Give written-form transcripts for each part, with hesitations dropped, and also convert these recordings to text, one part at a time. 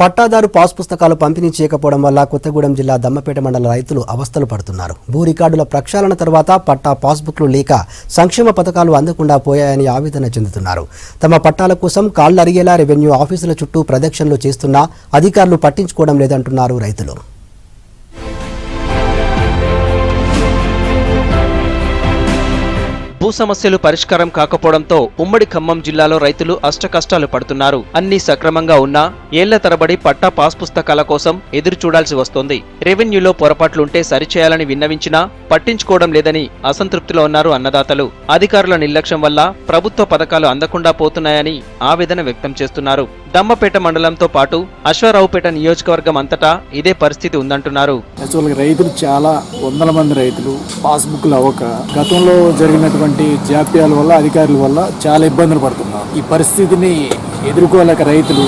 పట్టాదారు పాస్ పుస్తకాలు పంపిణీ చేయకపోవడం వల్ల కొత్తగూడెం జిల్లా దమ్మపేట మండల రైతులు అవస్థలు పడుతున్నారు. భూ రికార్డుల ప్రక్షాళన తర్వాత పట్టా పాస్బుక్లు లేక సంక్షేమ పథకాలు అందకుండా పోయాయని ఆవేదన చెందుతున్నారు. తమ పట్టాల కోసం కాళ్లు అరిగేలా రెవెన్యూ ఆఫీసుల చుట్టూ ప్రదక్షిణలు చేస్తున్నా అధికారులు పట్టించుకోవడం లేదంటున్నారు రైతులు. భూ సమస్యలు పరిష్కారం కాకపోవడంతో ఉమ్మడి ఖమ్మం జిల్లాలో రైతులు అష్టకష్టాలు పడుతున్నారు. అన్ని సక్రమంగా ఉన్నా ఏళ్ల తరబడి పట్టా పాస్ పుస్తకాల కోసం ఎదురు చూడాల్సి వస్తోంది. రెవెన్యూలో పొరపాట్లుంటే సరిచేయాలని విన్నవించినా పట్టించుకోవడం లేదని అసంతృప్తిలో ఉన్నారు అన్నదాతలు. అధికారుల నిర్లక్ష్యం వల్ల ప్రభుత్వ పథకాలు అందకుండా పోతున్నాయని ఆవేదన వ్యక్తం చేస్తున్నారు. దమ్మపేట మండలంతో పాటు అశ్వారావుపేట నియోజకవర్గం అంతటా ఇదే పరిస్థితి ఉందంటున్నారు. రైతులు చాలా వందల మంది రైతులు పాస్బుక్లు అవ్వక గతంలో జరిగినటువంటి జాప్యాల వల్ల అధికారుల వల్ల చాలా ఇబ్బందులు పడుతున్నారు. ఈ పరిస్థితిని ఎదుర్కోలేక రైతులు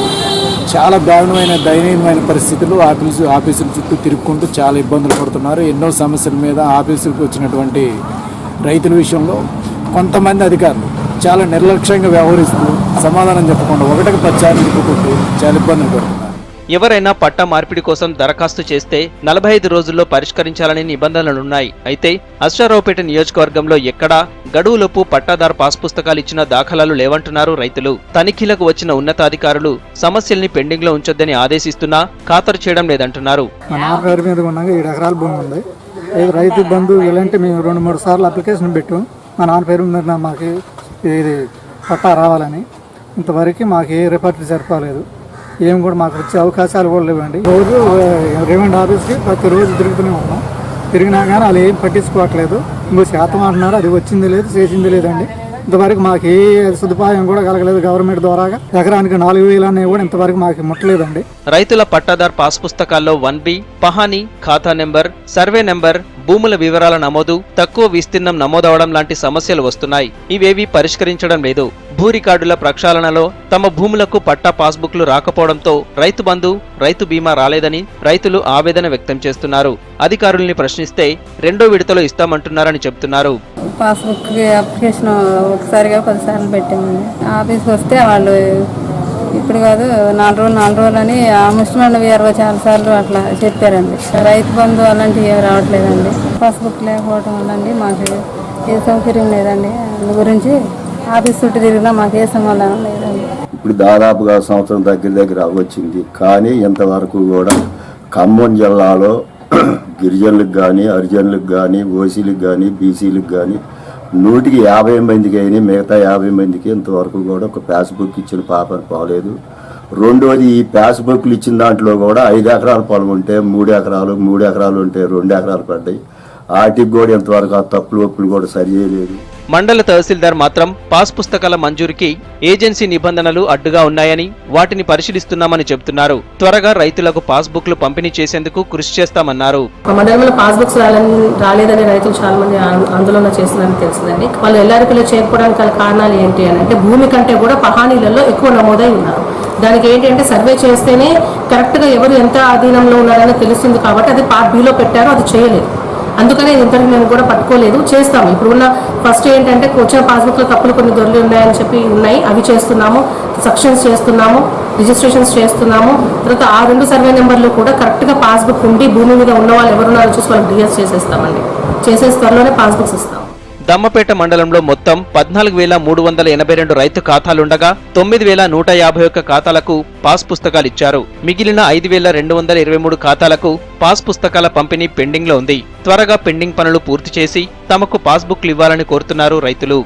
చాలా దారుణమైన దయనీయమైన పరిస్థితులు ఆఫీసుల చుట్టూ తిరుగుకుంటూ చాలా ఇబ్బందులు పడుతున్నారు. ఎన్నో సమస్యల మీద ఆఫీసులకు వచ్చినటువంటి రైతుల విషయంలో కొంతమంది అధికారులు చాలా నిర్లక్ష్యంగా వ్యవహరిస్తూ సమాధానం చెప్పకుండా ఒకటికి 10 సార్లు తిప్పుకుంటూ చాలా ఇబ్బందులు పడుతున్నారు. ఎవరైనా పట్టా మార్పిడి కోసం దరఖాస్తు చేస్తే 45 రోజుల్లో పరిష్కరించాలని నిబంధనలున్నాయి. అయితే అశ్వారావుపేట నియోజకవర్గంలో ఎక్కడా గడువులోపు పట్టాదారు పాస్ పుస్తకాలు ఇచ్చిన దాఖలాలు లేవంటున్నారు రైతులు. తనిఖీలకు వచ్చిన ఉన్నతాధికారులు సమస్యల్ని పెండింగ్ లో ఉంచొద్దని ఆదేశిస్తున్నా ఖాతరు చేయడం లేదంటున్నారు. రైతు బంధు ఇలాంటి మేము 2-3 సార్లు అప్లికేషన్ పెట్టాం. మా నాన్న పేరు మీద మాకు ఇది పట్టా రావాలని ఇంతవరకు మాకు ఏ రిపోర్ట్లు సరిపోలేదు. ఏం కూడా మాకు వచ్చే అవకాశాలు కూడా లేవండి. రోజు రెవెన్యూ ఆఫీస్కి ప్రతిరోజు తిరుగుతూనే ఉన్నాం. తిరిగినా కానీ వాళ్ళు ఏం పట్టించుకోవట్లేదు. ఇంకో శాతం అంటున్నారు, అది వచ్చింది లేదు చేసింది లేదండి. ఇంతవరకు మాకు ఏ సదుపాయం కూడా కలగలేదు. గవర్నమెంట్ ద్వారా ఎకరానికి 4,000 అనేవి కూడా ఇంతవరకు మాకు ముట్టలేదండి. రైతుల పట్టాదారు పాస్ పుస్తకాల్లో 1B, పహానీ, ఖాతా నెంబర్, సర్వే నెంబర్, భూముల వివరాల నమోదు, తక్కువ విస్తీర్ణం నమోదవడం లాంటి సమస్యలు వస్తున్నాయి. ఇవేవీ పరిష్కరించడం లేదు. భూ రికార్డుల ప్రక్షాళనలో తమ భూములకు పట్టా పాస్బుక్లు రాకపోవడంతో రైతు బంధు, రైతు బీమా రాలేదని రైతులు ఆవేదన వ్యక్తం చేస్తున్నారు. అధికారుల్ని ప్రశ్నిస్తే 2వ విడతలో ఇస్తామంటున్నారని చెబుతున్నారు. పాస్బుక్ అప్లికేషన్ ఒకసారిగా 10 సార్లు పెట్టామండి. ఆఫీస్కి వస్తే వాళ్ళు ఇప్పుడు కాదు 4 రోజులు అని ఆ ముస్లిం వీఆర్ఓ చాలా సార్లు అట్లా చెప్పారండి. రైతు బంధు అలాంటివి ఏమి రావట్లేదండి. పాస్బుక్ లేకపోవడం వల్లండి మాకు ఏ సౌకర్యం లేదండి. అందు గురించి ఆఫీస్ చుట్టూ తిరిగినా మాకు ఏ సమాధానం లేదండి. ఇప్పుడు దాదాపుగా సంవత్సరం దగ్గర వచ్చింది. కానీ ఇంతవరకు కూడా ఖమ్మం జిల్లాలో గిరిజనులకు కానీ, హరిజనులకు కానీ, ఓసీలకు కానీ, బీసీలకు కానీ 100కి 50 మందికి అయినా మిగతా 50 మందికి ఇంతవరకు కూడా ఒక పాస్బుక్ ఇచ్చిన పాప పోలేదు. రెండోది ఈ పాస్బుక్లు ఇచ్చిన దాంట్లో కూడా 5 ఎకరాల పొలం ఉంటే 3 ఎకరాలు, 3 ఎకరాలు ఉంటే 2 ఎకరాలు పడ్డాయి. వాటికి కూడా ఇంతవరకు ఆ తప్పులు ఒప్పులు కూడా సరి చేయలేదు. మండల తహసీల్దార్ మాత్రం పాస్ పుస్తకాల మంజూరికి ఏజెన్సీ నిబంధనలు అడ్డుగా ఉన్నాయని వాటిని పరిశీలిస్తున్నామని చెబుతున్నారు. త్వరగా రైతులకు పాస్బుక్లు పంపిణీ చేసేందుకు కృషి చేస్తామన్నారు. మండలంలో పాస్బుక్స్ రాలేదని రైతులు చాలా మంది ఆందోళన చేస్తున్నారని తెలిసిందండి. వాళ్ళు ఎల్ఆర్పీలో చేరుకోవడానికి గల కారణాలు ఏంటి అని అంటే భూమి కంటే కూడా పహానీలలో ఎక్కువ నమోదై ఉన్నారు. దానికి ఏంటంటే సర్వే చేస్తేనే కరెక్ట్గా ఎవరు ఎంత అధీనంలో ఉన్నారని తెలుస్తుంది. కాబట్టి అది పార్ట్ బిలో పెట్టారో అది చేయలేదు. అందుకనే ఇంతవరకు మేము కూడా పట్టుకోలేదు. చేస్తాము. ఇప్పుడు ఉన్న ఫస్ట్ ఏంటంటే వచ్చిన పాస్బుక్లో తప్పులు కొన్ని దొరికి ఉన్నాయని చెప్పి ఉన్నాయి. అవి చేస్తున్నాము, సెక్షన్స్ చేస్తున్నాము, రిజిస్ట్రేషన్స్ చేస్తున్నాము. తర్వాత ఆ 2 సర్వే నెంబర్లు కూడా కరెక్ట్గా పాస్బుక్ ఉండి భూమి మీద ఉన్న వాళ్ళు ఎవరున్నారో చూసి వాళ్ళకి డిఎస్ చేసేస్తామండి. చేసేసి త్వరలోనే పాస్బుక్స్ ఇస్తాం. దమ్మపేట మండలంలో మొత్తం 14,382 రైతు ఖాతాలుండగా 9,151 ఖాతాలకు పాస్ పుస్తకాలిచ్చారు. మిగిలిన 5,223 ఖాతాలకు పాస్ పుస్తకాల పంపిణీ పెండింగ్ లో ఉంది. త్వరగా పెండింగ్ పనులు పూర్తి చేసి తమకు పాస్బుక్లు ఇవ్వాలని కోరుతున్నారు రైతులు.